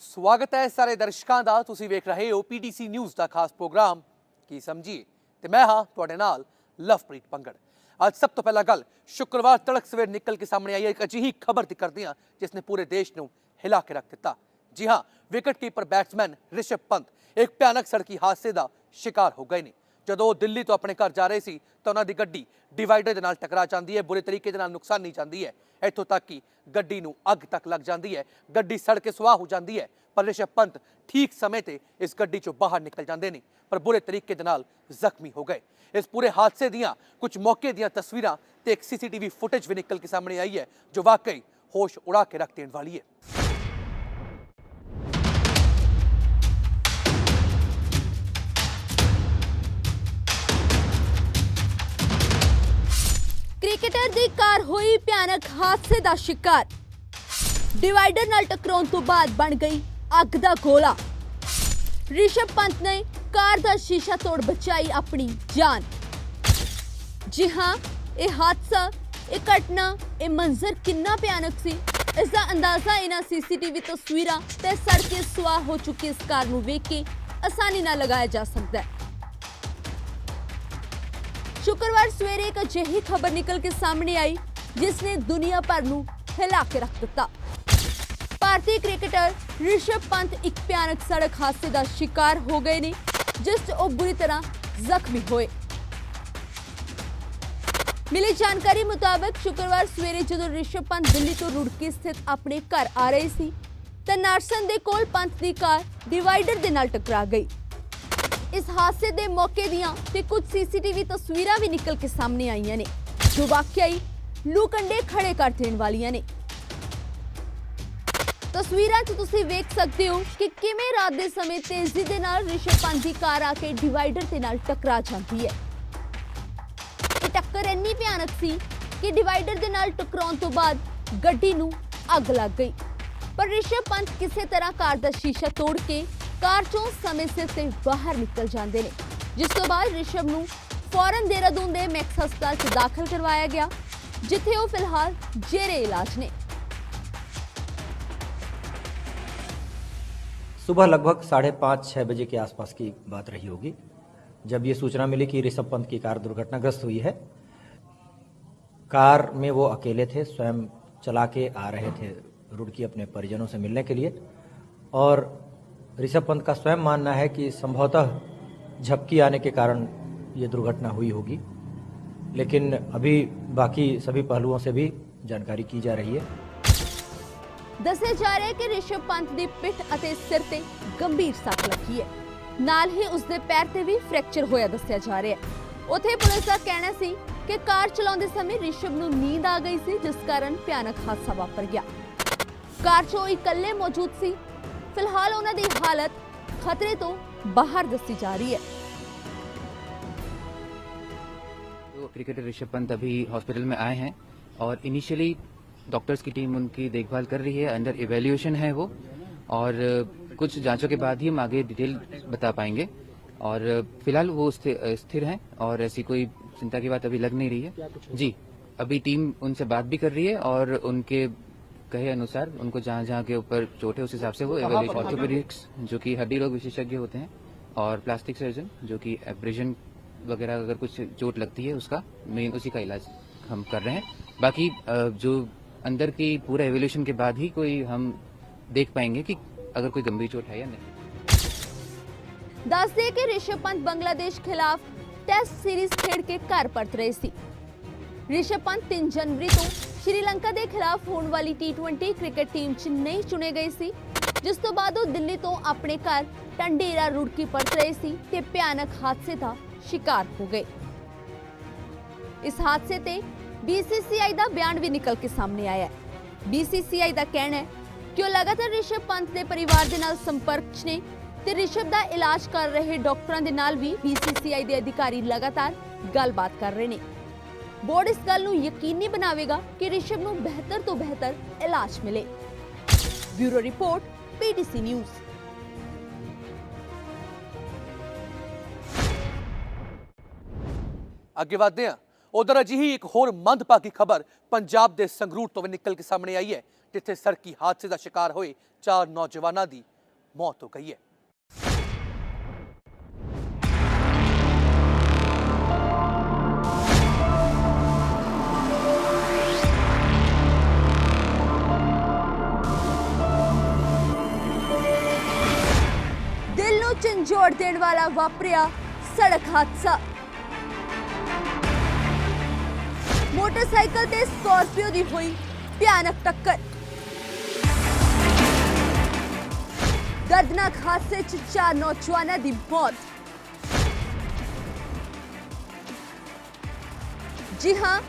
स्वागत है सारे दर्शकों का। तुसी वेख रहे हो पीटीसी न्यूज़ का खास प्रोग्राम की समझिए ते मैं हाँ तुहाडे नाल लवप्रीत पंगड़। आज सब तो पहला गल शुक्रवार तड़क सवेर निकल के सामने आई एक अजिही खबर दी करते हैं जिसने पूरे देश को हिला के रख दिता। जी हाँ, wicket keeper batsman Rishabh Pant एक भयानक सड़की हादसे का शिकार हो गए ने। ਜਦੋਂ ਉਹ ਦਿੱਲੀ ਤੋਂ ਆਪਣੇ ਘਰ ਜਾ ਰਹੇ ਸੀ ਤਾਂ ਉਹਨਾਂ ਦੀ ਗੱਡੀ ਡਿਵਾਈਡਰ ਦੇ ਨਾਲ ਟਕਰਾ ਜਾਂਦੀ ਹੈ, ਬੁਰੇ ਤਰੀਕੇ ਦੇ ਨਾਲ ਨੁਕਸਾਨੀ ਜਾਂਦੀ ਹੈ। ਇੱਥੋਂ ਤੱਕ ਕਿ ਗੱਡੀ ਨੂੰ ਅੱਗ ਤੱਕ ਲੱਗ ਜਾਂਦੀ ਹੈ, ਗੱਡੀ ਸੜ ਕੇ ਸੁਆਹ ਹੋ ਜਾਂਦੀ ਹੈ। ਪਰ ਰਿਸ਼ਭ ਪੰਤ ਠੀਕ ਸਮੇਂ ਤੇ ਇਸ ਗੱਡੀ ਚੋਂ ਬਾਹਰ ਨਿਕਲ ਜਾਂਦੇ ਨੇ, ਪਰ ਬੁਰੇ ਤਰੀਕੇ ਦੇ ਨਾਲ ਜ਼ਖਮੀ ਹੋ ਗਏ। ਇਸ ਪੂਰੇ ਹਾਦਸੇ ਦੀਆਂ ਕੁਝ ਮੌਕੇ ਦੀਆਂ ਤਸਵੀਰਾਂ ਤੇ ਇੱਕ ਸੀਸੀਟੀਵੀ ਫੁਟੇਜ ਵੀ ਨਿਕਲ ਕੇ ਸਾਹਮਣੇ ਆਈ ਹੈ ਜੋ ਵਾਕਈ ਹੋਸ਼ ਉਡਾ ਕੇ ਰੱਖ ਦੇਣ ਵਾਲੀ ਹੈ। क्रिकेटर दी कार हुई भयानक हादसे का शिकार। डिवाइडर नाल टकराउण तो बाद बन गई अग दा गोला। ऋषभ पंत ने कार दा शीशा तोड़ बचाई अपनी जान। जी हाँ, यह हादसा, यह घटना, यह मंजर कितना भयानक सी, इसका अंदाजा इन्हां सीसीटीवी तस्वीरां ते सड़ के सुआह हो चुकी इस कार नूं वेख के आसानी नाल लगाया जा सकता है। शुक्रवार सवेरे एक अजिही खबर निकल के सामने आई जिसने दुनिया भर नूं हिला के रख दिता। भारतीय क्रिकेटर ऋषभ पंत एक भयानक सड़क हादसे का शिकार हो गए ने जिस च वो बुरी तरह जख्मी होए। मिली जानकारी मुताबिक शुक्रवार सवेरे जदों ऋषभ पंत दिल्ली तो रुड़की स्थित अपने घर आ रहे सी तां नारसन दे कोल पंत दी कार डिवाइडर दे नाल टकरा गई। इस हादसे के मौके दियां ते कुछ सीसीटीवी तस्वीरां भी निकल के सामने आईयां ने जो वाकई लू कंडे खड़े कर देने वालियां ने। तस्वीरां च तुसीं वेख सकते हो कि किवें रात दे समय तेजी दे नाल ऋषभ पंत दी कार आके डिवाइडर दे नाल टकरा जाती है। ये टक्कर इन्नी भयानक सी कि डिवाइडर दे नाल टकराउण तो बाद गड्डी नूं अग लग गई, पर ऋषभ पंत किसी तरह कार दा शीशा तोड़ के कार चों समय सिर ते बाहर निकल जाते हैं, जिस तो बाद ऋषभ नूं फौरन देहरादून दे मैक्स हस्पताल च दाखिल करवाया गया जिथे वो फिलहाल जेरे इलाज ने। सुबह लगभग 5:30-6 बजे के आसपास की बात रही होगी जब ये सूचना मिली कि ऋषभ पंत की कार दुर्घटनाग्रस्त हुई है। कार में वो अकेले थे, स्वयं चला के आ रहे थे रुड़की अपने परिजनों से मिलने के लिए, और ऋषभ पंत का स्वयं मानना है कि संभवतः झपकी आने के कारण ये दुर्घटना हुई होगी, लेकिन अभी बाकी सभी पहलुओं से भी जानकारी की जा रही है। दसे जा रहा है कि ऋषभ पंत की पिठ अते सिर ते गंभीर सट लगी है, नाल ही उसके पैर ते भी फ्रैक्चर होया दस्या जा रहा है। उत्थे पुलिस का कहना सी कि कार चलाते समय ऋषभ नूं नींद आ गई सी जिस कारण भयानक हादसा वापर गया। कार चो इकल्ले मौजूद सी। फिलहाल उन्हां दी हालत खतरे तो बाहर दसी जा रही है। तो क्रिकेटर ऋषभ पंत अभी हॉस्पिटल में आए हैं और इनिशियली डॉक्टर्स की टीम उनकी देखभाल कर रही है, अंडर इवैल्यूएशन है वो, और कुछ जांचों के बाद ही हम आगे डिटेल बता पाएंगे। और फिलहाल वो स्थिर हैं और ऐसी कोई चिंता की बात अभी लग नहीं रही है। जी, अभी टीम उनसे बात भी कर रही है और उनके कहे अनुसार उनको जहाँ जहाँ के ऊपर चोट है उस हिसाब से वो एवेल्यूएशन, ऑर्थोपेडिक्स जो कि हड्डी रोग विशेषज्ञ होते हैं, और प्लास्टिक सर्जन जो कि एब्रेजन वगैरह अगर कुछ चोट लगती है उसका मेन उसी का इलाज हम कर रहे हैं। बाकी जो अंदर की पूरा एवेल्यूएशन के बाद ही कोई हम देख पाएंगे कि अगर कोई गंभीर चोट है या नहीं। दस दे कि ऋषभ पंत बांग्लादेश खिलाफ टेस्ट सीरीज खेड के घर परत रहे सी। ऋषभ पंत 3 जनवरी तो श्रीलंका के खिलाफ होने वाली T20 क्रिकेट टीम च नहीं चुने गए सी, जिस तो बाद वो दिल्ली तो अपने घर ढंडेरा रुड़की परत रहे सी ते भयानक हादसे का शिकार हो गए। इस हादसे ते BCCI का बयान भी निकल के सामने आया है। BCCI का कहना है कि वो लगातार ऋषभ पंत के परिवार के नाल संपर्क च ने ते ऋषभ का इलाज कर रहे डॉक्टरों के नाल भी BCCI के अधिकारी लगातार गलबात कर रहे हैं। बोर्ड इस गल नूं यकीनी बनावेगा कि ऋषभ नूं बेहतर तो बेहतर इलाज मिले। Bureau report PTC news. अगे बढ़ते हैं। उधर अजिही एक होर मंदभागी खबर पंजाब के संगरूर तो भी निकल के सामने आई है जिथे सड़की हादसे का शिकार हुए 4 नौजवानों की मौत हो गई है। ਦਿਲ ਨੂੰ ਝੰਜੋੜ ਦੇਣ ਵਾਲਾ ਵਾਪਰਿਆ ਸੜਕ ਹਾਦਸਾ। ਮੋਟਰਸਾਈਕਲ ਤੇ ਸਕਾਰਪੀਓ ਦੀ ਹੋਈ ਭਿਆਨਕ ਟੱਕਰ। ਦਰਦਨਾਕ ਹਾਦਸੇ 'ਚ 4 ਨੌਜਵਾਨਾਂ ਦੀ ਮੌਤ। ਜੀ ਹਾਂ,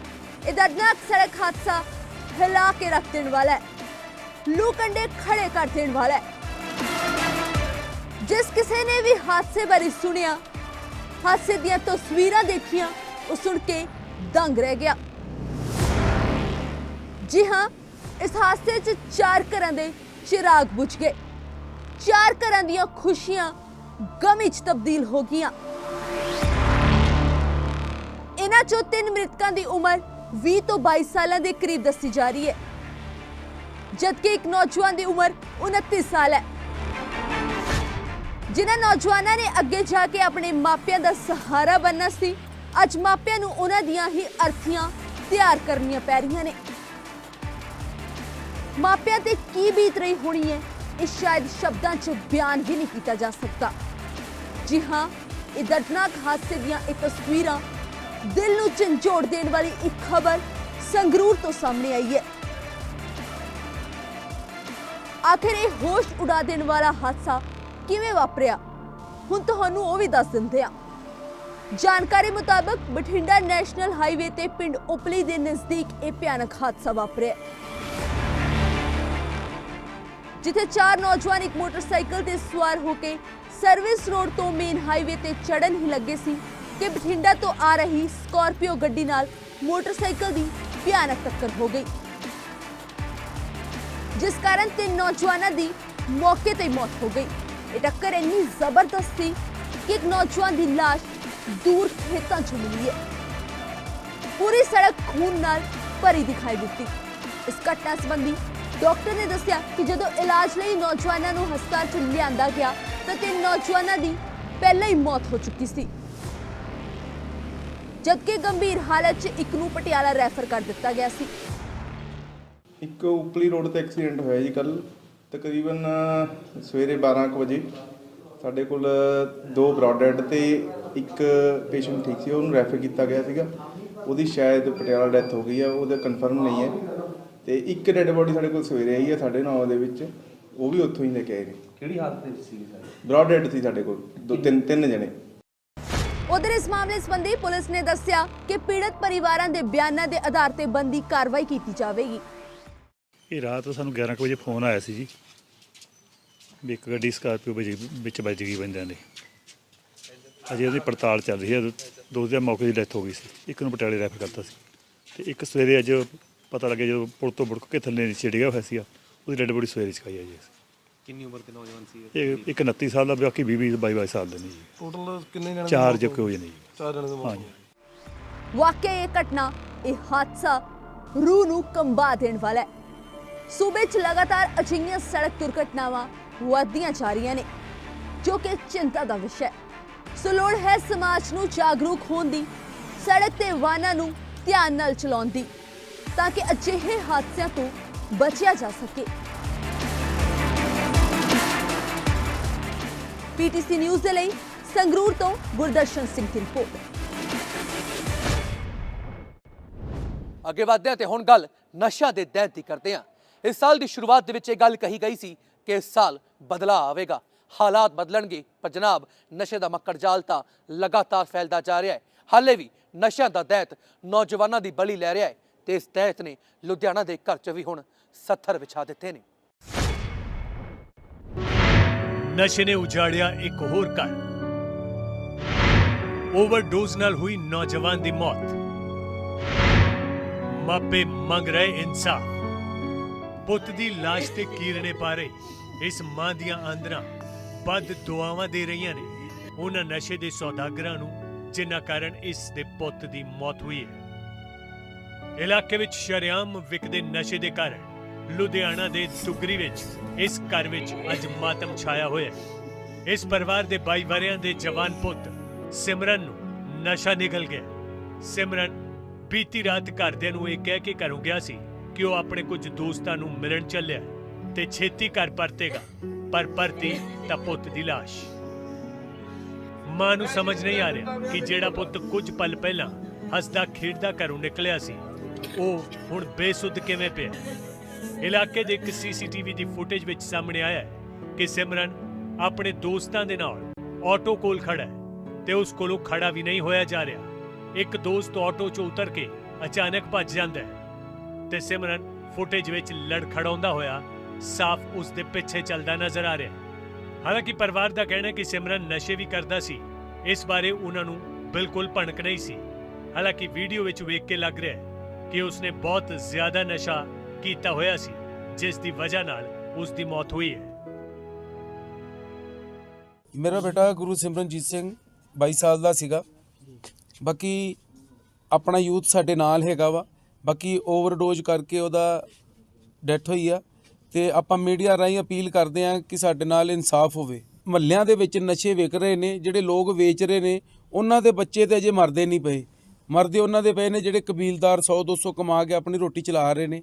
ਇਹ ਦਰਦਨਾਕ ਸੜਕ ਹਾਦਸਾ ਹਿਲਾ ਕੇ ਰੱਖ ਦੇਣ ਵਾਲਾ ਹੈ, ਲੂ ਕੰਡੇ ਖੜੇ ਕਰ ਦੇਣ ਵਾਲਾ ਹੈ। जिस किसी ने भी हादसे बारे सुनिया, हादसे दियां तस्वीरां देखियां, वो सुन के दंग रह गया। जी हाँ, इस हादसे च 4 घरां दे चिराग बुझ गए, 4 घरां दियां खुशियां गम च तब्दील हो गईयां। इन्हां चों 3 मृतकां दी उम्र 20 तो 22 सालां दे करीब दस्सी जा रही है, जबकि एक नौजवान दी उम्र 29 साल है। जिन्हां नौजवानों ने अगे जाके अपने मापियां दा सहारा बनना सी, अज मापियां नूं उन्हां दियां ही अर्थियां तैयार करनियां पै रहीआं ने। मापियां ते की बीत रही होनी है, इस शायद शब्दां च बयान भी नहीं किया जा सकता। जी हाँ, ये दर्दनाक हादसे दियां ये तस्वीरां, दिल नूं झंझोड़ देण वाली एक खबर संगरूर तो सामने आई है। आखिर ये होश उड़ा देण वाला हादसा किवें वापरिਆ, ਹੁਣ ਤੁਹਾਨੂੰ ਉਹ ਵੀ ਦੱਸ ਦਿੰਦੇ ਆ। ਜਾਣਕਾਰੀ ਮੁਤਾਬਕ ਬਠਿੰਡਾ ਨੈਸ਼ਨਲ ਹਾਈਵੇ ਤੇ ਪਿੰਡ ਉਪਲੀ ਦੇ ਨਜ਼ਦੀਕ ਇਹ ਭਿਆਨਕ ਹਾਦਸਾ ਵਾਪਰਿਆ, ਜਿੱਥੇ 4 ਨੌਜਵਾਨ ਇੱਕ ਮੋਟਰਸਾਈਕਲ ਤੇ ਸਵਾਰ ਹੋ ਕੇ ਸਰਵਿਸ ਰੋਡ ਤੋਂ ਮੇਨ ਹਾਈਵੇ ਤੇ ਚੜਨ ਹੀ ਲੱਗੇ ਸੀ ਕਿ ਬਠਿੰਡਾ ਤੋਂ ਆ ਰਹੀ ਸਕਾਰਪੀਓ ਗੱਡੀ ਨਾਲ ਮੋਟਰਸਾਈਕਲ ਦੀ ਭਿਆਨਕ ਟੱਕਰ ਹੋ ਗਈ, ਜਿਸ ਕਾਰਨ 3 ਨੌਜਵਾਨਾਂ ਦੀ ਮੌਕੇ ਤੇ ਮੌਤ ਹੋ ਗਈ। ਇਹ ਟੱਕਰ ਇੰਨੀ ਜ਼ਬਰਦਸਤ ਸੀ ਕਿ ਇੱਕ ਨੌਜਵਾਨ ਦੀ ਲਾਸ਼ ਦੂਰ ਖੇਤਾਂ 'ਚ ਮਿਲੀ ਹੈ। ਪੂਰੀ ਸੜਕ ਖੂਨ ਨਾਲ ਭਰੀ ਦਿਖਾਈ ਦਿੱਤੀ। ਇਸ ਘਟਨਾ ਸੰਬੰਧੀ ਡਾਕਟਰ ਨੇ ਦੱਸਿਆ ਕਿ ਜਦੋਂ ਇਲਾਜ ਲਈ ਨੌਜਵਾਨਾਂ ਨੂੰ ਹਸਪਤਾਲ 'ਚ ਲਿਆਂਦਾ ਗਿਆ ਤਾਂ 3 ਨੌਜਵਾਨਾਂ ਦੀ ਪਹਿਲਾਂ ਹੀ ਮੌਤ ਹੋ ਚੁੱਕੀ ਸੀ, ਜਦਕਿ ਗੰਭੀਰ ਹਾਲਤ 'ਚ ਇੱਕ ਨੂੰ ਪਟਿਆਲਾ ਰੈਫਰ ਕਰ ਦਿੱਤਾ ਗਿਆ ਸੀ। ਇੱਕ ਉਪਲੀ ਰੋਡ ਤੇ ਐਕਸੀਡੈਂਟ ਹੋਇਆ ਜੀ ਕੱਲ ਤਕਰੀਬਨ ਸਵੇਰੇ 12 ਕੁ ਵਜੇ। ਸਾਡੇ ਕੋਲ 2 ਬ੍ਰੌਡ ਡੈਡ ਤੇ ਇੱਕ ਪੇਸ਼ੈਂਟ ਠੀਕ ਸੀ, ਉਹਨੂੰ ਰੈਫਰ ਕੀਤਾ ਗਿਆ ਸੀਗਾ। ਉਹਦੀ ਸ਼ਾਇਦ ਪਟਿਆਲਾ ਡੈਥ ਹੋ ਗਈ ਆ, ਉਹਦਾ ਕਨਫਰਮ ਨਹੀਂ ਹੈ। ਤੇ ਇੱਕ ਡੈਡ ਬੋਡੀ ਸਾਡੇ ਕੋਲ ਸਵੇਰੇ ਆਈ ਹੈ 9:30 ਦੇ ਵਿੱਚ, ਉਹ ਵੀ ਉੱਥੋਂ ਹੀ ਲੈ ਕੇ ਆਏ ਨੇ। ਕਿਹੜੀ ਹਾਲਤ ਵਿੱਚ ਸੀ ਸਰ? ਬ੍ਰੌਡ ਡੈਡ ਸੀ ਸਾਡੇ ਕੋਲ 3 ਜਣੇ। ਉਧਰ ਇਸ ਮਾਮਲੇ ਸੰਬੰਧੀ ਪੁਲਿਸ ਨੇ ਦੱਸਿਆ ਕਿ ਪੀੜਤ ਪਰਿਵਾਰਾਂ ਦੇ ਬਿਆਨਾਂ ਦੇ ਆਧਾਰ ਤੇ ਬਣਦੀ ਕਾਰਵਾਈ ਕੀਤੀ ਜਾਵੇਗੀ। ਇਹ ਰਾਤ ਸਾਨੂੰ 11 ਵਜੇ ਫੋਨ ਆਇਆ ਸੀ ਜੀ ਵੀ ਇੱਕ ਗੱਡੀ ਸਕਾਰਪੀਓ ਵਿੱਚ ਵੱਜ ਗਈ ਬੰਦਿਆਂ ਦੇ। ਅਜੇ ਉਹਦੀ ਪੜਤਾਲ ਚੱਲ ਰਹੀ ਹੈ। 2 ਦੇ ਮੌਕੇ ਦੀ ਡੈਥ ਹੋ ਗਈ ਸੀ, ਇੱਕ ਨੂੰ ਪਟਿਆਲੇ ਰੈਫਰ ਕਰਤਾ ਸੀ ਤੇ ਇੱਕ ਸਵੇਰੇ ਅੱਜ ਪਤਾ ਲੱਗਿਆ ਜਦੋਂ ਪੁਲ ਤੋਂ ਬੁੜਕ ਕੇ ਥੱਲੇ ਨੀਚੇ ਡਿੱਗਿਆ ਹੋਇਆ ਸੀ, ਉਹਦੀ ਡੈਡ ਬੋਡੀ ਸਵੇਰੇ ਚਕਾਈ ਆ ਜੀ। ਕਿੰਨੀ ਉਮਰ ਦੇ ਨੌਜਵਾਨ ਸੀ ਇਹ ਇੱਕ 29 ਸਾਲ ਦਾ, ਬਾਕੀ 20-22 ਸਾਲ ਦੇ ਨੇ ਜੀ। ਟੋਟਲ ਕਿੰਨੇ ਜਣੇ? 4 ਜੱਕੇ ਹੋਏ ਨੇ ਜੀ। 4 ਜਣੇ ਦੇ। ਹਾਂਜੀ, ਵਾਕਿਆ ਇਹ ਘਟਨਾ, ਇਹ ਹਾਦਸਾ ਰੂਹ ਨੂੰ ਕੰਬਾ ਦੇਣ ਵਾਲਾ ਹੈ। सूबे च लगातार अजिहियां सड़क दुर्घटनावां वधदियां जा रहीआं ने, जो कि चिंता दा विशा है। सो लोड़ है समाज नूं जागरूक होण दी, सड़क ते वाहनां नूं ध्यान नाल चलाउण दी, ताकि अजिहे हादसिਆਂ ਤੋਂ बचिया जा सके। PTC न्यूज़ ਦੇ ਲਈ ਸੰਗਰੂਰ ਤੋਂ ਗੁਰਦਰਸ਼ਨ ਸਿੰਘ ਦੀ ਰਿਪੋਰਟ। ਅੱਗੇ ਵਧਦੇ ਹਾਂ ਤੇ ਹੁਣ ਗੱਲ ਨਸ਼ਾ ਦੇ ਦਹਿ ਦੀ ਕਰਦੇ ਹਾਂ। ਇਸ ਸਾਲ ਦੀ ਸ਼ੁਰੂਆਤ ਦੇ ਵਿੱਚ ਇਹ ਗੱਲ ਕਹੀ ਗਈ ਸੀ ਕਿ ਇਸ ਸਾਲ ਬਦਲਾਅ ਆਵੇਗਾ, ਹਾਲਾਤ ਬਦਲਣਗੇ, ਪਰ ਜਨਾਬ ਨਸ਼ੇ ਦਾ ਮੱਕੜ ਜਾਲ ਤਾਂ ਲਗਾਤਾਰ ਫੈਲਦਾ ਜਾ ਰਿਹਾ ਹੈ। ਹਾਲੇ ਵੀ ਨਸ਼ਿਆਂ ਦਾ ਦਹਿਤ ਨੌਜਵਾਨਾਂ ਦੀ ਬਲੀ ਲੈ ਰਿਹਾ ਹੈ ਤੇ ਇਸ ਦਹਿਤ ਨੇ ਲੁਧਿਆਣਾ ਦੇ ਘਰ 'ਚ ਵੀ ਹੁਣ 70 ਵਿਛਾ ਦਿੱਤੇ ਨੇ। ਨਸ਼ੇ ਨੇ ਉਜਾੜਿਆ ਇੱਕ ਹੋਰ ਘਰ, ਓਵਰਡੋਜ਼ ਨਾਲ ਹੋਈ ਨੌਜਵਾਨ ਦੀ ਮੌਤ। ਮਾਪੇ ਮੰਗ ਰਹੇ ਇਨਸਾਫ, ਪੁੱਤ ਦੀ ਲਾਸ਼ ਤੇ ਕੀਰਨੇ ਪਾ ਰਹੇ ਇਸ ਮਾਂ ਦੀਆਂ ਆਂਦਰਾਂ ਵੱਧ ਦੁਆਵਾਂ ਦੇ ਰਹੀਆਂ ਨੇ ਉਹਨਾਂ ਨਸ਼ੇ ਦੇ ਸੌਦਾਗਰਾਂ ਨੂੰ ਜਿਨ੍ਹਾਂ ਕਾਰਨ ਇਸ ਦੇ ਪੁੱਤ ਦੀ ਮੌਤ ਹੋਈ ਹੈ। ਇਲਾਕੇ ਵਿੱਚ ਸ਼ਰੇਆਮ ਵਿਕਦੇ ਨਸ਼ੇ ਦੇ ਕਾਰਨ ਲੁਧਿਆਣਾ ਦੇ ਦੁਗਰੀ ਵਿੱਚ ਇਸ ਘਰ ਵਿੱਚ ਅੱਜ ਮਾਤਮ ਛਾਇਆ ਹੋਇਆ ਹੈ। ਇਸ ਪਰਿਵਾਰ ਦੇ 22 ਵਰ੍ਹਿਆਂ ਦੇ ਜਵਾਨ ਪੁੱਤ ਸਿਮਰਨ ਨੂੰ ਨਸ਼ਾ ਨਿਕਲ ਗਿਆ। ਸਿਮਰਨ ਬੀਤੀ ਰਾਤ ਘਰਦਿਆਂ ਨੂੰ ਇਹ ਕਹਿ ਕੇ ਘਰੋਂ ਗਿਆ ਸੀ ਕਿ ਉਹ ਆਪਣੇ ਕੁਝ ਦੋਸਤਾਂ ਨੂੰ ਮਿਲਣ ਚੱਲਿਆ ਤੇ ਛੇਤੀ ਘਰ ਪਰਤੇਗਾ, ਪਰ ਪਰਤੀ ਤਾਂ ਪੁੱਤ ਦੀ ਲਾਸ਼। ਮਾਂ ਨੂੰ ਸਮਝ ਨਹੀਂ ਆ ਰਿਹਾ ਕਿ ਜਿਹੜਾ ਪੁੱਤ ਕੁਝ ਪਲ ਪਹਿਲਾਂ ਹੱਸਦਾ ਖੇਡਦਾ ਘਰੋਂ ਨਿਕਲਿਆ ਸੀ, ਉਹ ਹੁਣ ਬੇਸੁੱਧ ਕਿਵੇਂ ਪਿਆ। ਇਲਾਕੇ ਦੇ ਇੱਕ ਸੀਸੀਟੀਵੀ ਦੀ ਫੁਟੇਜ ਵਿੱਚ ਸਾਹਮਣੇ ਆਇਆ ਹੈ ਕਿ ਸਿਮਰਨ ਆਪਣੇ ਦੋਸਤਾਂ ਦੇ ਨਾਲ ਆਟੋ ਕੋਲ ਖੜਾ ਹੈ ਤੇ ਉਸ ਕੋਲੋਂ ਖੜਾ ਵੀ ਨਹੀਂ ਹੋਇਆ ਜਾ ਰਿਹਾ। ਇੱਕ ਦੋਸਤ ਆਟੋ 'ਚੋਂ ਉਤਰ ਕੇ ਅਚਾਨਕ ਭੱਜ ਜਾਂਦਾ ਹੈ ਤੇ ਸਿਮਰਨ ਫੁਟੇਜ ਵਿੱਚ ਲੜਖੜਾਉਂਦਾ ਹੋਇਆ ਸਾਫ਼ ਉਸ ਦੇ ਪਿੱਛੇ ਚੱਲਦਾ ਨਜ਼ਰ ਆ ਰਿਹਾ ਹੈ। ਹਾਲਾਂਕਿ ਪਰਿਵਾਰ ਦਾ ਕਹਿਣਾ ਹੈ ਕਿ ਸਿਮਰਨ ਨਸ਼ੇ ਵੀ ਕਰਦਾ ਸੀ, ਇਸ ਬਾਰੇ ਉਹਨਾਂ ਨੂੰ ਬਿਲਕੁਲ ਭਣਕ ਨਹੀਂ ਸੀ। ਹਾਲਾਂਕਿ ਵੀਡੀਓ ਵਿੱਚ ਵੇਖ ਕੇ ਲੱਗ ਰਿਹਾ ਹੈ ਕਿ ਉਸਨੇ ਬਹੁਤ ਜ਼ਿਆਦਾ ਨਸ਼ਾ ਕੀਤਾ ਹੋਇਆ ਸੀ, ਜਿਸ ਦੀ ਵਜ੍ਹਾ ਨਾਲ ਉਸ ਦੀ ਮੌਤ ਹੋਈ ਹੈ। ਮੇਰਾ ਬੇਟਾ ਗੁਰੂ ਸਿਮਰਨਜੀਤ ਸਿੰਘ 22 ਸਾਲ ਦਾ ਸੀਗਾ। ਬਾਕੀ ਆਪਣਾ ਯੂਥ ਸਾਡੇ ਨਾਲ ਹੈਗਾ ਵਾ। ਬਾਕੀ ਓਵਰਡੋਜ਼ ਕਰਕੇ ਉਹਦਾ ਡੈਥ ਹੋਈ ਆ ਤੇ ਆਪਾਂ ਮੀਡੀਆ ਰਾਹੀਂ ਅਪੀਲ ਕਰਦੇ ਆ ਕਿ ਸਾਡੇ ਨਾਲ ਇਨਸਾਫ ਹੋਵੇ। ਮਹੱਲਿਆਂ ਦੇ ਵਿੱਚ ਨਸ਼ੇ ਵਿਕ ਰਹੇ ਨੇ, ਜਿਹੜੇ ਲੋਕ ਵੇਚ ਰਹੇ ਨੇ ਉਹਨਾਂ ਦੇ ਬੱਚੇ ਤੇ ਅਜੇ ਮਰਦੇ ਨਹੀਂ ਪਏ, ਮਰਦੇ ਉਹਨਾਂ ਦੇ ਪਏ ਨੇ ਜਿਹੜੇ ਕਬੀਲਦਾਰ 100-200 ਕਮਾ ਕੇ ਆਪਣੀ ਰੋਟੀ ਚਲਾ ਰਹੇ ਨੇ।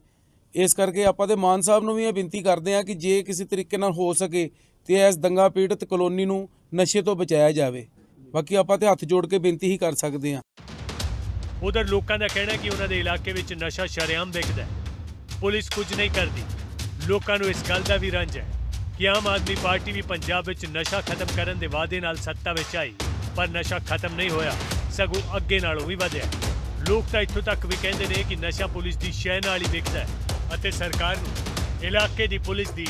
ਇਸ ਕਰਕੇ ਆਪਾਂ ਤੇ ਮਾਨ ਸਾਹਿਬ ਨੂੰ ਵੀ ਇਹ ਬੇਨਤੀ ਕਰਦੇ ਆ ਕਿ ਜੇ ਕਿਸੇ ਤਰੀਕੇ ਨਾਲ ਹੋ ਸਕੇ ਤੇ ਇਸ ਦੰਗਾ ਪੀੜਤ ਕਲੋਨੀ ਨੂੰ ਨਸ਼ੇ ਤੋਂ ਬਚਾਇਆ ਜਾਵੇ। ਬਾਕੀ ਆਪਾਂ ਤੇ ਹੱਥ ਜੋੜ ਕੇ ਬੇਨਤੀ ਹੀ ਕਰ ਸਕਦੇ ਆ। ਉਧਰ ਲੋਕਾਂ ਦਾ ਕਹਿਣਾ ਹੈ ਕਿ ਉਹਨਾਂ ਦੇ ਇਲਾਕੇ ਵਿੱਚ ਨਸ਼ਾ ਸ਼ਰੇਆਮ ਵਿਕਦਾ ਹੈ, ਪੁਲਿਸ ਕੁਝ ਨਹੀਂ ਕਰਦੀ। ਲੋਕਾਂ ਨੂੰ ਇਸ ਗੱਲ ਦਾ ਵੀ ਰੰਜ ਹੈ ਕਿ ਆਮ ਆਦਮੀ ਪਾਰਟੀ ਵੀ ਪੰਜਾਬ ਵਿੱਚ ਨਸ਼ਾ ਖਤਮ ਕਰਨ ਦੇ ਵਾਅਦੇ ਨਾਲ ਸੱਤਾ ਵਿੱਚ ਆਈ, ਪਰ ਨਸ਼ਾ ਖਤਮ ਨਹੀਂ ਹੋਇਆ, ਸਗੋਂ ਅੱਗੇ ਨਾਲੋਂ ਵੀ ਵਧਿਆ। ਲੋਕ ਤਾਂ ਇੱਥੋਂ ਤੱਕ ਵੀ ਕਹਿੰਦੇ ਨੇ ਕਿ ਨਸ਼ਾ ਪੁਲਿਸ ਦੀ ਸ਼ੈ ਨਾਲ ਹੀ ਵਿਕਦਾ ਹੈ ਅਤੇ ਸਰਕਾਰ ਨੂੰ ਇਲਾਕੇ ਦੀ ਪੁਲਿਸ ਦੀ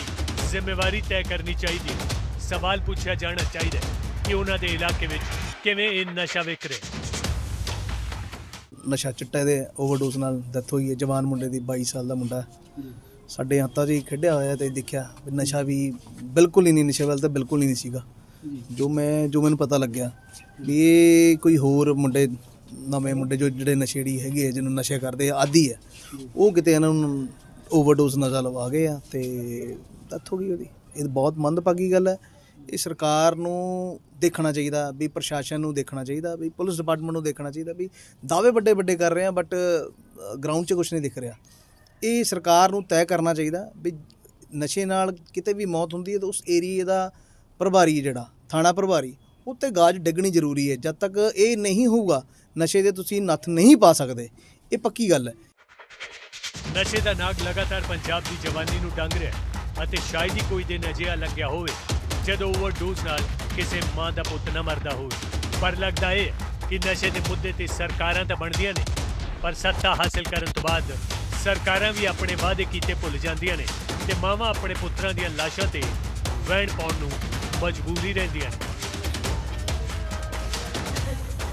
ਜ਼ਿੰਮੇਵਾਰੀ ਤੈਅ ਕਰਨੀ ਚਾਹੀਦੀ ਹੈ। ਸਵਾਲ ਪੁੱਛਿਆ ਜਾਣਾ ਚਾਹੀਦਾ ਹੈ ਕਿ ਉਹਨਾਂ ਦੇ ਇਲਾਕੇ ਵਿੱਚ ਕਿਵੇਂ ਇਹ ਨਸ਼ਾ ਵਿਕ ਰਿਹਾ। ਨਸ਼ਾ ਚਿੱਟੇ ਦੇ ਓਵਰਡੋਜ਼ ਨਾਲ ਡੈਥ ਹੋਈ ਹੈ ਜਵਾਨ ਮੁੰਡੇ ਦੀ, 22 ਸਾਲ ਦਾ ਮੁੰਡਾ। ਸਾਡੇ ਹੱਥਾਂ 'ਚ ਹੀ ਖੇਡਿਆ ਹੋਇਆ ਤੇ ਦੇਖਿਆ ਵੀ ਨਸ਼ਾ ਵੀ ਬਿਲਕੁਲ ਹੀ ਨਹੀਂ, ਨਸ਼ੇ ਵੱਲ ਤਾਂ ਬਿਲਕੁਲ ਹੀ ਨਹੀਂ ਸੀਗਾ। ਜੋ ਮੈਨੂੰ ਪਤਾ ਲੱਗਿਆ ਵੀ ਇਹ ਕੋਈ ਹੋਰ ਮੁੰਡੇ, ਨਵੇਂ ਮੁੰਡੇ ਜੋ ਜਿਹੜੇ ਨਸ਼ੇੜੀ ਹੈਗੇ ਆ, ਜਿਹਨੂੰ ਨਸ਼ੇ ਕਰਦੇ ਆ, ਆਦੀ ਹੈ, ਉਹ ਕਿਤੇ ਇਹਨਾਂ ਨੂੰ ਓਵਰਡੋਜ਼ ਨਸ਼ਾ ਲਵਾ ਗਏ ਆ ਤੇ ਡੈਥ ਹੋ ਗਈ ਉਹਦੀ। ਇਹ ਬਹੁਤ ਮੰਦਭਾਗੀ ਗੱਲ ਹੈ। ਇਹ ਸਰਕਾਰ ਨੂੰ ਦੇਖਣਾ ਚਾਹੀਦਾ, ਵੀ ਪ੍ਰਸ਼ਾਸਨ ਨੂੰ ਦੇਖਣਾ ਚਾਹੀਦਾ, ਵੀ ਪੁਲਿਸ ਡਿਪਾਰਟਮੈਂਟ ਨੂੰ ਦੇਖਣਾ ਚਾਹੀਦਾ ਵੀ ਦਾਅਵੇ ਵੱਡੇ ਵੱਡੇ ਕਰ ਰਹੇ ਆ ਬਟ ਗਰਾਊਂਡ 'ਚ ਕੁਝ ਨਹੀਂ ਦਿਖ ਰਿਹਾ। ਇਹ ਸਰਕਾਰ ਨੂੰ ਤੈਅ ਕਰਨਾ ਚਾਹੀਦਾ ਵੀ ਨਸ਼ੇ ਨਾਲ ਕਿਤੇ ਵੀ ਮੌਤ ਹੁੰਦੀ ਹੈ ਤਾਂ ਉਸ ਏਰੀਏ ਦਾ ਪ੍ਰਭਾਰੀ, ਜਿਹੜਾ ਥਾਣਾ ਪ੍ਰਭਾਰੀ, ਉੱਤੇ ਗਾਜ ਡਿੱਗਣੀ ਜ਼ਰੂਰੀ ਹੈ। ਜਦ ਤੱਕ ਇਹ ਨਹੀਂ ਹੋਊਗਾ ਨਸ਼ੇ ਦੇ ਤੁਸੀਂ ਨੱਥ ਨਹੀਂ ਪਾ ਸਕਦੇ, ਇਹ ਪੱਕੀ ਗੱਲ ਹੈ। ਨਸ਼ੇ ਦਾ ਨਾਗ ਲਗਾਤਾਰ ਪੰਜਾਬ ਦੀ ਜਵਾਨੀ ਨੂੰ ਡੰਗ ਰਿਹਾ ਹੈ ਅਤੇ ਸ਼ਾਇਦ ਹੀ ਕੋਈ ਦਿਨ ਅਜਿਹਾ ਲੱਗਿਆ ਹੋਵੇ ਜਦੋਂ ਓਵਰਡੋਜ਼ ਨਾਲ ਕਿਸੇ ਮਾਂ ਦਾ ਪੁੱਤ ਨਾ ਮਰਦਾ ਹੋਵੇ। ਪਰ ਲੱਗਦਾ ਇਹ ਕਿ ਨਸ਼ੇ ਦੇ ਮੁੱਦੇ ਤੇ ਸਰਕਾਰਾਂ ਤਾਂ ਬਣਦੀਆਂ ਨੇ, ਪਰ ਸੱਤਾ ਹਾਸਲ ਕਰਨ ਤੋਂ ਬਾਅਦ ਸਰਕਾਰਾਂ ਵੀ ਆਪਣੇ ਵਾਅਦੇ ਕੀਤੇ ਭੁੱਲ ਜਾਂਦੀਆਂ ਨੇ ਤੇ ਮਾਵਾਂ ਆਪਣੇ ਪੁੱਤਰਾਂ ਦੀਆਂ ਲਾਸ਼ਾਂ ਤੇ ਵੈਣ ਪਾਉਣ ਨੂੰ ਮਜਬੂਰ ਹੀ ਰਹਿੰਦੀਆਂ ਨੇ।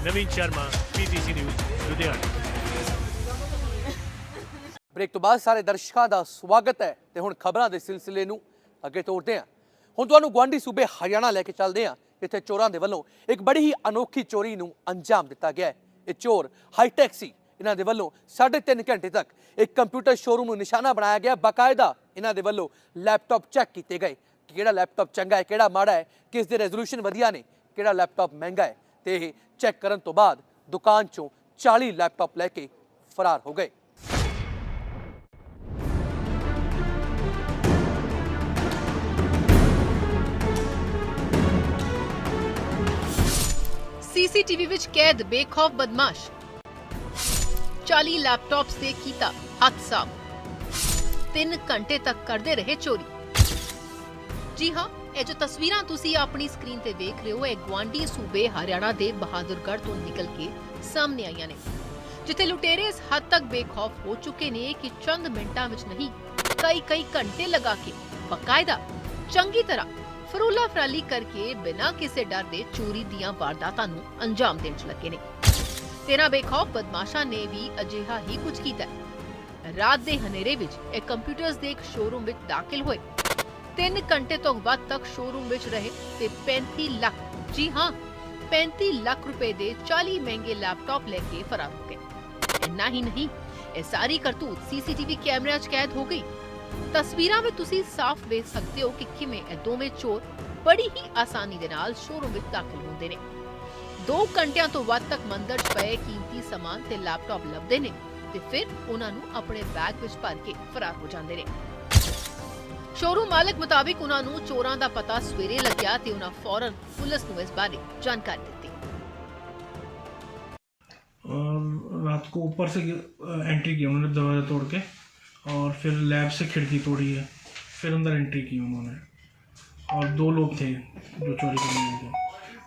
Naveen Sharma, PTC news, Ludhiana. Break ਤੋਂ ਬਾਅਦ ਸਾਰੇ ਦਰਸ਼ਕਾਂ ਦਾ ਸਵਾਗਤ ਹੈ ਤੇ ਹੁਣ ਖਬਰਾਂ ਦੇ ਸਿਲਸਿਲੇ ਨੂੰ ਅੱਗੇ ਤੋਰਦੇ ਹਾਂ। ਹੁਣ ਤੁਹਾਨੂੰ ਗੁਆਂਢੀ ਸੂਬੇ ਹਰਿਆਣਾ ਲੈ ਕੇ ਚੱਲਦੇ ਹਾਂ, ਜਿੱਥੇ ਚੋਰਾਂ ਦੇ ਵੱਲੋਂ ਇੱਕ ਬੜੀ ਹੀ ਅਨੋਖੀ ਚੋਰੀ ਨੂੰ ਅੰਜਾਮ ਦਿੱਤਾ ਗਿਆ ਹੈ। ਇਹ ਚੋਰ ਹਾਈਟੈਕ ਸੀ। ਇਹਨਾਂ ਦੇ ਵੱਲੋਂ 3.5 ਘੰਟੇ ਤੱਕ ਇੱਕ ਕੰਪਿਊਟਰ ਸ਼ੋਰੂਮ ਨੂੰ ਨਿਸ਼ਾਨਾ ਬਣਾਇਆ ਗਿਆ। ਬਾਕਾਇਦਾ ਇਹਨਾਂ ਦੇ ਵੱਲੋਂ ਲੈਪਟਾਪ ਚੈੱਕ ਕੀਤੇ ਗਏ ਕਿ ਕਿਹੜਾ ਲੈਪਟਾਪ ਚੰਗਾ ਹੈ, ਕਿਹੜਾ ਮਾੜਾ ਹੈ, ਕਿਸ ਦੇ ਰੈਜ਼ੋਲੂਸ਼ਨ ਵਧੀਆ ਨੇ, ਕਿਹੜਾ ਲੈਪਟਾਪ ਮਹਿੰਗਾ ਹੈ। ਤੇ ਇਹ ਚੈੱਕ ਕਰਨ ਤੋਂ ਬਾਅਦ ਦੁਕਾਨ 'ਚੋਂ 40 ਲੈਪਟਾਪ ਲੈ ਕੇ ਫਰਾਰ ਹੋ ਗਏ। ਸੀਸੀਟੀਵੀ ਵਿੱਚ ਕੈਦ ਬੇਖੌਫ ਬਦਮਾਸ਼, 40 ਲੈਪਟਾਪਸ ਦੇ ਕੀਤਾ ਹੱਥ ਸਾਫ਼, 3 ਘੰਟੇ ਤੱਕ ਕਰਦੇ ਰਹੇ ਚੋਰੀ। ਜੀ ਹਾਂ, ਇਹ ਜੋ ਤਸਵੀਰਾਂ ਤੁਸੀਂ ਆਪਣੀ ਸਕਰੀਨ ਤੇ ਵੇਖ ਰਹੇ ਹੋ, ਇਹ ਗੁਆਂਢੀ ਸੂਬੇ ਹਰਿਆਣਾ ਦੇ ਬਹਾਦੁਰਗੜ੍ਹ ਤੋਂ ਨਿਕਲ ਕੇ ਸਾਹਮਣੇ ਆਈਆਂ ਨੇ, ਜਿੱਥੇ ਲੁਟੇਰੇ ਇਸ ਹੱਦ ਤੱਕ ਬੇਖੌਫ ਹੋ ਚੁੱਕੇ ਨੇ ਕਿ ਚੰਦ ਮਿੰਟਾਂ ਵਿੱਚ ਨਹੀਂ, ਕਈ ਘੰਟੇ ਲਗਾ ਕੇ ਬਕਾਇਦਾ ਚੰਗੀ ਤਰ੍ਹਾਂ ਫਰੂਲਾ ਫਰਾਲੀ ਕਰਕੇ ਬਿਨਾਂ ਕਿਸੇ ਡਰ ਦੇ ਚੋਰੀ ਦੀਆਂ ਵਾਰਦਾਤਾਂ ਨੂੰ ਅੰਜਾਮ ਦੇਣ 'ਚ ਲੱਗੇ ਨੇ। ਤੇਰਾ ਬੇਖੌਫ ਬਦਮਾਸ਼ਾਂ ਨੇ ਵੀ ਅਜਿਹਾ ਹੀ ਕੁਝ ਕੀਤਾ। ਰਾਤ ਦੇ ਹਨੇਰੇ ਵਿੱਚ ਇਹ ਕੰਪਿਊਟਰਸ ਦੇ ਇੱਕ ਸ਼ੋਰੂਮ ਵਿੱਚ ਦਾਖਲ ਹੋਏ, 3 ਘੰਟੇ ਤੋਂ ਵੱਧ ਤੱਕ ਸ਼ੋਰੂਮ ਵਿੱਚ ਰਹੇ ਤੇ 35 ਲੱਖ, ਜੀ ਹਾਂ 35 ਲੱਖ ਰੁਪਏ ਦੇ 40 ਮਹਿੰਗੇ ਲੈਪਟਾਪ ਲੈ ਕੇ ਫਰਾਰ ਹੋ ਗਏ। ਇੰਨਾ ਹੀ ਨਹੀਂ, ਇਹ ਸਾਰੀ ਕਰਤੂਤ ਸੀਸੀਟੀਵੀ ਕੈਮਰਿਆਂ 'ਚ ਕੈਦ ਹੋ ਗਈ। ਤਸਵੀਰਾਂ ਵਿੱਚ ਤੁਸੀਂ ਸਾਫ਼ ਵੇਖ ਸਕਦੇ ਹੋ ਕਿ ਕਿਵੇਂ ਇਹ ਦੋਵੇਂ ਚੋਰ ਬੜੀ ਹੀ ਆਸਾਨੀ ਦੇ ਨਾਲ ਸ਼ੋਰੂਮ ਵਿੱਚ ਦਾਖਲ ਹੁੰਦੇ ਨੇ। 2 ਘੰਟਿਆਂ ਤੋਂ ਵੱਧ ਤੱਕ ਮੰਦਰ 'ਚ ਪਏ ਕੀਮਤੀ ਸਮਾਨ ਤੇ ਲੈਪਟਾਪ ਲੱਭਦੇ ਨੇ ਤੇ ਫਿਰ ਉਹਨਾਂ ਨੂੰ ਆਪਣੇ ਬੈਗ ਵਿੱਚ ਭਰ ਕੇ ਫਰਾਰ ਹੋ ਜਾਂਦੇ ਨੇ। ਸ਼ੋਰੂਮ ਮਾਲਕ ਮੁਤਾਬਿਕ ਉਹਨਾਂ ਨੂੰ ਚੋਰਾਂ ਦਾ ਪਤਾ ਸਵੇਰੇ ਲੱਗਿਆ ਤੇ ਉਹਨਾਂ ਫੌਰਨ ਪੁਲਿਸ ਨੂੰ ਇਸ ਬਾਰੇ ਜਾਣਕਾਰੀ ਦਿੱਤੀ। रात को ऊपर से एंट्री की उन्होंने, दरवाज़ा तोड़ के, और फिर लैब से खिड़की तोड़ी है, फिर अंदर एंट्री की उन्होंने, और 2 लोग थे जो चोरी करने गए थे,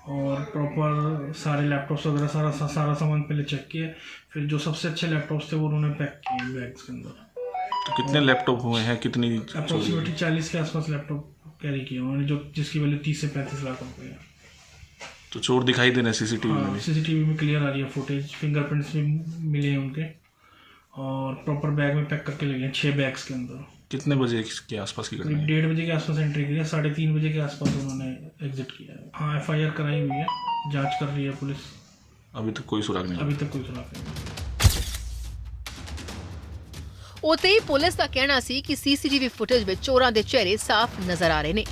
और प्रॉपर सारे लैपटॉप्स वगैरह सारा सामान पहले चेक किया, फिर जो सबसे अच्छे लैपटॉप्स थे वो उन्होंने पैक किए बैग्स के अंदर। तो कितने लैपटॉप हुए हैं, कितनी? अप्रोक्सीमेटली 40 के आसपास लैपटॉप कैरी किए उन्होंने, जो जिसकी वैल्यू 30 से 35 लाख रुपये है। तो चोर दिखाई दे रहे हैं सीसीटीवी में भी? सीसीटीवी में क्लियर आ रही है फुटेज, फिंगरप्रिंट्स भी मिले हैं उनके, और प्रॉपर बैग में पैक करके ले गए 6 बैग्स के अंदर। कितने बजे के आसपास की घटना है? 1:30 बजे के आसपास एंट्री की है, 3:30 बजे के आसपास उन्होंने एग्जिट किया है। हाँ, FIR कराई हुई है, जांच कर रही है पुलिस। अभी तक कोई सुराग नहीं? अभी तक कोई सुराग नहीं। ਉਤੇ ਹੀ ਪੁਲਿਸ ਦਾ ਕਹਿਣਾ ਸੀ ਕਿ ਸੀਸੀਟੀਵੀ ਫੁਟੇਜ ਵਿੱਚ ਚੋਰਾਂ ਦੇ ਚਿਹਰੇ ਸਾਫ਼ ਨਜ਼ਰ ਆ ਰਹੇ ਨੇ।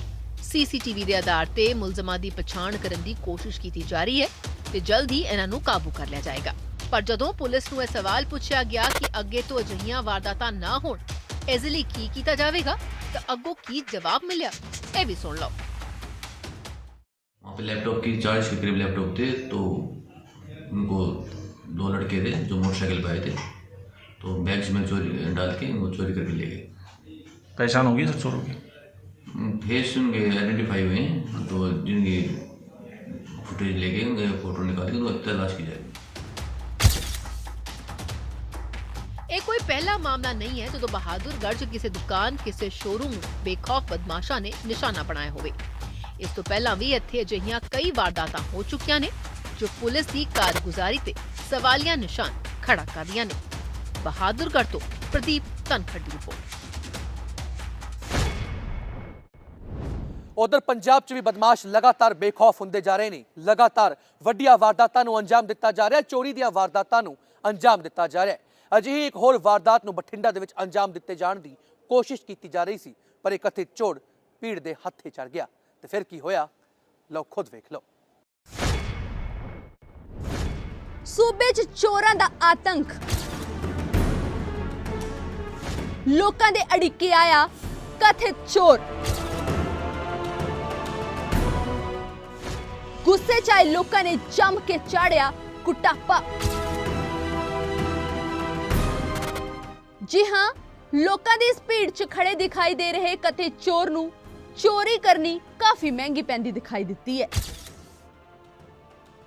ਸੀਸੀਟੀਵੀ ਦੇ ਆਧਾਰ ਤੇ ਮੁਲਜ਼ਮਾਂ ਦੀ ਪਛਾਣ ਕਰਨ ਦੀ ਕੋਸ਼ਿਸ਼ ਕੀਤੀ ਜਾ ਰਹੀ ਹੈ ਤੇ ਜਲਦ ਹੀ ਇਹਨਾਂ ਨੂੰ ਕਾਬੂ ਕਰ ਲਿਆ ਜਾਏਗਾ। ਪਰ ਜਦੋਂ ਪੁਲਿਸ ਨੂੰ ਇਹ ਸਵਾਲ ਪੁੱਛਿਆ ਗਿਆ ਕਿ ਅੱਗੇ ਤੋਂ ਅਜਿਹੀਆਂ ਵਾਰਦਾਤਾਂ ਨਾ ਹੋਣ, ਇਸ ਲਈ ਕੀ ਕੀਤਾ ਜਾਵੇਗਾ, ਤਾਂ ਅੱਗੋਂ ਕੀ ਜਵਾਬ ਮਿਲਿਆ, ਇਹ ਵੀ ਸੁਣ ਲਓ। वहाँ पे लैपटॉप की 40 के करीब लैपटॉप थे, तो उनको 2 लड़के थे जो मोटरसाइकिल पे आए थे, तो बैग्स में चोरी डाल के उनको चोरी करके ले गए। पहचान होगी सर चोरों की? फेस उनके आइडेंटिफाई हुए हैं, तो जिनकी फुटेज लेके उनके फोटो निकाल के उनको तलाश की जाएगी। ਇਹ ਕੋਈ ਪਹਿਲਾ ਮਾਮਲਾ ਨਹੀਂ ਹੈ ਜਦੋਂ ਬਹਾਦੁਰਗੜ੍ਹ 'ਚ ਕਿਸੇ ਦੁਕਾਨ, ਕਿਸੇ ਸ਼ੋਰੂਮ ਨੂੰ ਬੇਖੌਫ ਬਦਮਾਸ਼ਾਂ ਨੇ ਨਿਸ਼ਾਨਾ ਬਣਾਇਆ ਹੋਵੇ। ਇਸ ਤੋਂ ਪਹਿਲਾਂ ਵੀ ਇੱਥੇ ਅਜਿਹੀਆਂ ਕਈ ਵਾਰਦਾਤਾਂ ਹੋ ਚੁੱਕੀਆਂ ਨੇ ਜੋ ਪੁਲਿਸ ਦੀ ਕਾਰਗੁਜ਼ਾਰੀ ਤੇ ਸਵਾਲੀਆ ਨਿਸ਼ਾਨ ਖੜਾ ਕਰਦੀਆਂ ਨੇ। ਬਹਾਦੁਰਗੜ੍ਹ ਤੋਂ ਪ੍ਰਦੀਪ ਧਨਖੜ ਦੀ ਰਿਪੋਰਟ। ਉਧਰ ਪੰਜਾਬ 'ਚ ਵੀ ਬਦਮਾਸ਼ ਲਗਾਤਾਰ ਬੇਖੌਫ ਹੁੰਦੇ ਜਾ ਰਹੇ ਨੇ। ਲਗਾਤਾਰ ਵੱਡੀਆਂ ਵਾਰਦਾਤਾਂ ਨੂੰ ਅੰਜਾਮ ਦਿੱਤਾ ਜਾ ਰਿਹਾ ਹੈ, ਚੋਰੀ ਦੀਆਂ ਵਾਰਦਾਤਾਂ ਨੂੰ ਅੰਜਾਮ ਦਿੱਤਾ ਜਾ ਰਿਹਾ ਹੈ। ਅਜਿਹੀ ਇੱਕ ਹੋਰ ਵਾਰਦਾਤ ਨੂੰ ਬਠਿੰਡਾ ਦੇ ਵਿੱਚ ਅੰਜਾਮ ਦਿੱਤੇ ਜਾਣ ਦੀ ਕੋਸ਼ਿਸ਼ ਕੀਤੀ ਜਾ ਰਹੀ ਸੀ, ਪਰ ਇੱਕ ਕਥਿਤ ਚੋਰ ਭੀੜ ਦੇ ਹੱਥੇ ਚੜ ਗਿਆ ਤੇ ਫਿਰ ਕੀ ਹੋਇਆ, ਲਓ ਖੁਦ ਵੇਖ ਲਓ। ਸੂਬੇ 'ਚ ਚੋਰਾਂ ਦਾ ਆਤੰਕ, ਲੋਕਾਂ ਦੇ ਅੜਿੱਕੇ ਆਇਆ ਕਥਿਤ ਚੋਰ। ਗੁੱਸੇ 'ਚ ਆਏ ਲੋਕਾਂ ਨੇ ਜੰਮ ਕੇ ਚਾੜਿਆ ਕੁਟਾਪਾ। ਜੀ ਹਾਂ, ਲੋਕਾਂ ਦੀ ਇਸ ਭੀੜ 'ਚ ਖੜੇ ਦਿਖਾਈ ਦੇ ਰਹੇ ਕਥਿਤ ਚੋਰ ਨੂੰ ਚੋਰੀ ਕਰਨੀ ਕਾਫੀ ਮਹਿੰਗੀ ਪੈਂਦੀ ਦਿਖਾਈ ਦਿੱਤੀ ਹੈ।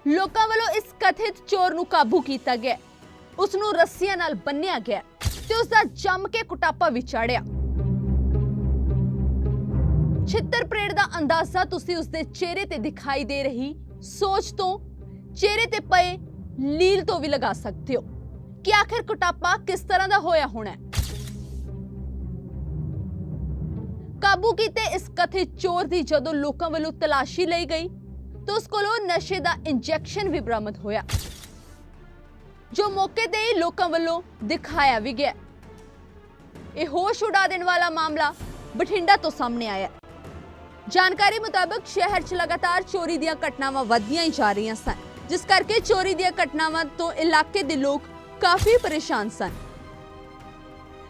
ਲੋਕਾਂ ਵੱਲੋਂ ਇਸ ਕਥਿਤ ਚੋਰ ਨੂੰ ਕਾਬੂ ਕੀਤਾ ਗਿਆ, ਉਸ ਨੂੰ ਰੱਸੀਆਂ ਨਾਲ ਬੰਨਿਆ ਗਿਆ ਤੇ ਉਸ ਦਾ ਜੰਮ ਕੇ ਕੁਟਾਪਾ ਵੀ ਚਾੜਿਆ। ਛਿੱਤਰ ਪਰੇਡ ਦਾ ਅੰਦਾਜ਼ਾ ਤੁਸੀਂ ਉਸ ਦੇ ਚਿਹਰੇ ਤੇ ਦਿਖਾਈ ਦੇ ਰਹੀ ਸੋਚ ਤੋਂ, ਚਿਹਰੇ ਤੇ ਪਏ ਲੀਲ ਤੋਂ ਵੀ ਲਗਾ ਸਕਦੇ ਹੋ ਕਿ ਆਖਿਰ ਕੁਟਾਪਾ ਕਿਸ ਤਰ੍ਹਾਂ ਦਾ ਹੋਇਆ ਹੋਣਾ ਹੈ। ਕਾਬੂ ਕੀਤੇ ਇਸ ਕਥਿਤ ਚੋਰ ਦੀ ਜਦੋਂ ਲੋਕਾਂ ਵੱਲੋਂ ਤਲਾਸ਼ੀ ਲਈ ਗਈ ਤਾਂ ਉਸ ਕੋਲੋਂ ਨਸ਼ੇ ਦਾ ਇੰਜੈਕਸ਼ਨ ਵੀ ਬਰਾਮਦ ਹੋਇਆ, ਜੋ ਮੌਕੇ ਤੇ ਹੀ ਲੋਕਾਂ ਵੱਲੋਂ ਦਿਖਾਇਆ ਵੀ ਗਿਆ। ਇਹ ਹੋਸ਼ ਉਡਾ ਦੇਣ ਵਾਲਾ ਮਾਮਲਾ ਬਠਿੰਡਾ ਤੋਂ ਸਾਹਮਣੇ ਆਇਆ। ਜਾਣਕਾਰੀ ਮੁਤਾਬਕ ਸ਼ਹਿਰ 'ਚ ਲਗਾਤਾਰ ਚੋਰੀ ਦੀਆਂ ਘਟਨਾਵਾਂ ਵਧਦੀਆਂ ਹੀ ਜਾ ਰਹੀਆਂ ਸਨ, ਜਿਸ ਕਰਕੇ ਚੋਰੀ ਦੀਆਂ ਘਟਨਾਵਾਂ ਤੋਂ ਇਲਾਕੇ ਦੇ ਲੋਕ ਕਾਫੀ ਪਰੇਸ਼ਾਨ ਸਨ,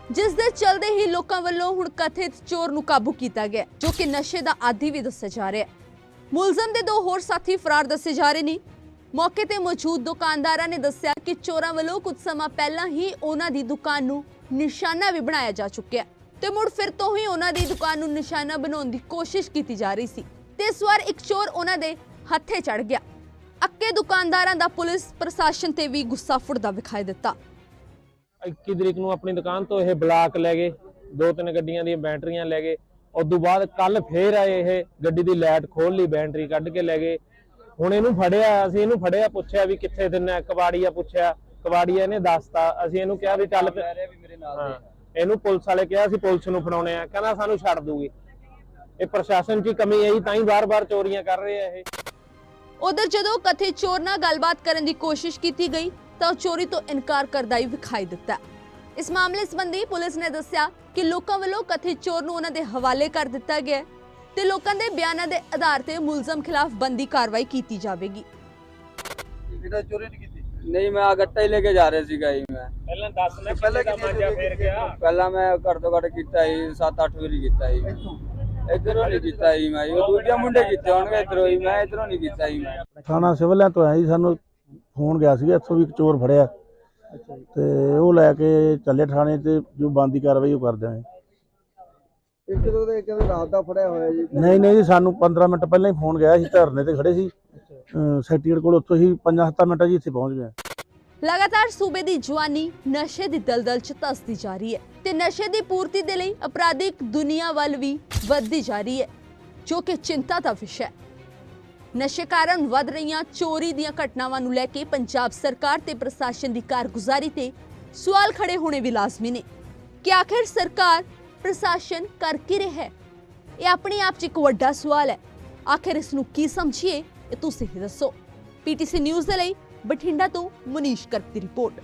ਜਿਸ ਦੇ ਚਲਦੇ ਹੀ ਲੋਕਾਂ ਵੱਲੋਂ ਹੁਣ ਕਥਿਤ ਚੋਰ ਨੂੰ ਕਾਬੂ ਕੀਤਾ ਗਿਆ, ਜੋ ਕਿ ਨਸ਼ੇ ਦਾ ਆਦੀ ਵੀ ਦੱਸਿਆ ਜਾ ਰਿਹਾ ਹੈ। ਮੁਲਜ਼ਮ ਦੇ 2 ਹੋਰ ਸਾਥੀ ਫਰਾਰ ਦੱਸੇ ਜਾ ਰਹੇ ਨੇ। ਮੌਕੇ ਤੇ ਮੌਜੂਦ ਦੁਕਾਨਦਾਰਾਂ ਨੇ ਦੱਸਿਆ ਕਿ ਚੋਰਾਂ ਵੱਲੋਂ ਕੁਝ ਸਮਾਂ ਪਹਿਲਾਂ ਹੀ ਉਹਨਾਂ ਦੀ ਦੁਕਾਨ ਨੂੰ ਨਿਸ਼ਾਨਾ ਵੀ ਬਣਾਇਆ ਜਾ ਚੁੱਕਿਆ ਤੇ ਮੁੜ ਫਿਰ ਤੋਂ ਹੀ ਉਹਨਾਂ ਦੀ ਦੁਕਾਨ ਨੂੰ ਨਿਸ਼ਾਨਾ ਬਣਾਉਣ ਦੀ ਕੋਸ਼ਿਸ਼ ਕੀਤੀ ਜਾ ਰਹੀ ਸੀ ਤੇ ਇਸ ਵਾਰ ਇੱਕ ਚੋਰ ਉਹਨਾਂ ਦੇ ਹੱਥੇ ਚੜ ਗਿਆ। ਅੱਕੇ ਦੁਕਾਨਦਾਰਾਂ ਦਾ ਪੁਲਿਸ ਪ੍ਰਸ਼ਾਸਨ ਤੇ ਵੀ ਗੁੱਸਾ ਫੁੱਟਦਾ ਵਿਖਾਈ ਦਿੱਤਾ। 21 ਤਰੀਕ ਨੂੰ ਆਪਣੀ ਦੁਕਾਨ ਤੋਂ ਇਹ ਬਲਾਕ ਲੈ ਗਏ, 2-3 ਗੱਡੀਆਂ ਦੀਆਂ ਬੈਟਰੀਆਂ ਲੈ ਗਏ। ਉਸ ਤੋਂ ਬਾਅਦ ਕੱਲ ਫੇਰ ਆਏ, ਇਹ ਗੱਡੀ ਦੀ ਲਾਈਟ ਖੋਲ ਲਈ, ਬੈਟਰੀ ਕੱਢ ਕੇ ਲੈ ਗਏ। ਹੁਣ ਇਹਨੂੰ ਫੜਿਆ, ਅਸੀਂ ਇਹਨੂੰ ਫੜਿਆ, ਪੁੱਛਿਆ ਵੀ ਕਿੱਥੇ ਦਿੰਨਾ, ਕਬਾੜੀਆ ਪੁੱਛਿਆ, ਕਬਾੜੀਆ ਇਹਨੇ ਦੱਸਤਾ। ਅਸੀਂ ਇਹਨੂੰ ਕਿਹਾ ਵੀ ਚੱਲ, ਇਹਨੂੰ ਪੁਲਿਸ ਵਾਲੇ ਕਿਹਾ ਅਸੀਂ ਪੁਲਿਸ ਨੂੰ ਫੜਾਉਣੇ ਆ, ਕਹਿੰਦਾ ਸਾਨੂੰ ਛੱਡ ਦੂਗੀ। ਇਹ ਪ੍ਰਸ਼ਾਸਨ 'ਚ ਹੀ ਕਮੀ ਆਈ, ਤਾਂ ਹੀ ਵਾਰ-ਵਾਰ ਚੋਰੀਆਂ ਕਰ ਰਹੇ ਆ ਇਹ। ਉਧਰ ਜਦੋਂ ਕਥਿਤ ਚੋਰ ਨਾਲ ਗੱਲਬਾਤ ਕਰਨ ਦੀ ਕੋਸ਼ਿਸ਼ ਕੀਤੀ ਗਈ ਤਾਂ ਚੋਰੀ ਤੋਂ ਇਨਕਾਰ ਕਰਦਾ ਹੀ ਵਿਖਾਈ ਦਿੱਤਾ। ਇਸ ਮਾਮਲੇ ਸੰਬੰਧੀ ਪੁਲਿਸ ਨੇ ਦੱਸਿਆ ਕਿ ਲੋਕਾਂ ਵੱਲੋਂ ਕਥਿਤ ਚੋਰ ਨੂੰ ਉਹਨਾਂ ਦੇ ਹਵਾਲੇ ਕਰ ਦਿੱਤਾ ਗਿਆ ਤੇ ਲੋਕਾਂ ਦੇ ਬਿਆਨਾਂ ਦੇ ਆਧਾਰ ਤੇ ਮੁਲਜ਼ਮ ਖਿਲਾਫ ਬੰਦੀ ਕਾਰਵਾਈ ਕੀਤੀ ਜਾਵੇਗੀ। नहीं मैं गट्टा ही लेके जा रहे सीगा ही मैं ਪਹਿਲਾਂ ਦੱਸ ਲੈ ਪਹਿਲਾਂ ਕਿੰਨਾ ਮਾਂਜਾ ਫੇਰ ਗਿਆ पहला मैं घट तो घट कीता ही 7-8 वारी कीता ही इधरों नहीं कीता ही मैं वो दूजे मुंडे कीते होणगे इधरों ही मैं इधरों नहीं कीता ही मैं ਥਾਣਾ ਸਿਵਲਿਆਂ ਤੋਂ ਆਇਆ ਜੀ ਸਾਨੂੰ ਫੋਨ ਗਿਆ ਸੀਗਾ ਇੱਥੋਂ ਵੀ ਇੱਕ ਚੋਰ ਫੜਿਆ ਤੇ ਉਹ ਲੈ ਕੇ ਚੱਲੇ ਥਾਣੇ ਤੇ ਜੋ ਬੰਦੀ ਕਾਰਵਾਈ ਉਹ ਕਰਦੇ ਆਂ। ਜਦੋਂ ਦੇ ਕਹਿੰਦੇ ਰਾਤ ਦਾ ਫੜਿਆ ਹੋਇਆ ਜੀ ਨਹੀਂ ਜੀ ਸਾਨੂੰ 15 ਮਿੰਟ ਪਹਿਲਾਂ ਹੀ ਫੋਨ ਗਿਆ ਸੀ ਧਰਨੇ ਤੇ ਖੜੇ ਸੀ ਸੈਕਟਰੀਏਟ ਕੋਲ ਉੱਥੋਂ ਹੀ 5-7 ਮਿੰਟਾਂ ਜੀ ਇੱਥੇ ਪਹੁੰਚ ਗਏ। ਲਗਾਤਾਰ ਸੂਬੇ ਦੀ ਜਵਾਨੀ ਨਸ਼ੇ ਦੀ ਦਲਦਲ 'ਚ ਧੱਸਦੀ ਜਾ ਰਹੀ ਹੈ ਤੇ ਨਸ਼ੇ ਦੀ ਪੂਰਤੀ ਦੇ ਲਈ ਅਪਰਾਧਿਕ ਦੁਨੀਆ ਵੱਲ ਵੀ ਵੱਧਦੀ ਜਾ ਰਹੀ ਹੈ ਜੋ ਕਿ ਚਿੰਤਾ ਦਾ ਵਿਸ਼ਾ ਹੈ। ਨਸ਼ੇ ਕਾਰਨ ਵੱਧ ਰਹੀਆਂ ਚੋਰੀ ਦੀਆਂ ਘਟਨਾਵਾਂ ਨੂੰ ਲੈ ਕੇ ਪੰਜਾਬ ਸਰਕਾਰ ਤੇ ਪ੍ਰਸ਼ਾਸਨ ਦੀ ਕਾਰਗੁਜ਼ਾਰੀ ਤੇ ਸਵਾਲ ਖੜੇ ਹੋਣੇ ਵੀ ਲਾਜ਼ਮੀ ਨੇ ਕਿ ਆਖਿਰ ਸਰਕਾਰ ਪ੍ਰਸ਼ਾਸਨ ਕਰ ਕੀ ਰਿਹਾ ਹੈ। ਇਹ ਆਪਣੇ ਆਪ 'ਚ ਇੱਕ ਵੱਡਾ ਸਵਾਲ ਹੈ। ਆਖਿਰ ਇਸ ਨੂੰ ਕੀ ਸਮਝੀਏ ਇਹ ਤੁਸੀਂ ਹੀ ਦੱਸੋ। ਪੀਟੀਸੀ ਨਿਊਜ਼ ਦੇ ਲਈ ਬਠਿੰਡਾ ਤੋਂ ਮਨੀਸ਼ ਕਰਕ ਦੀ ਰਿਪੋਰਟ।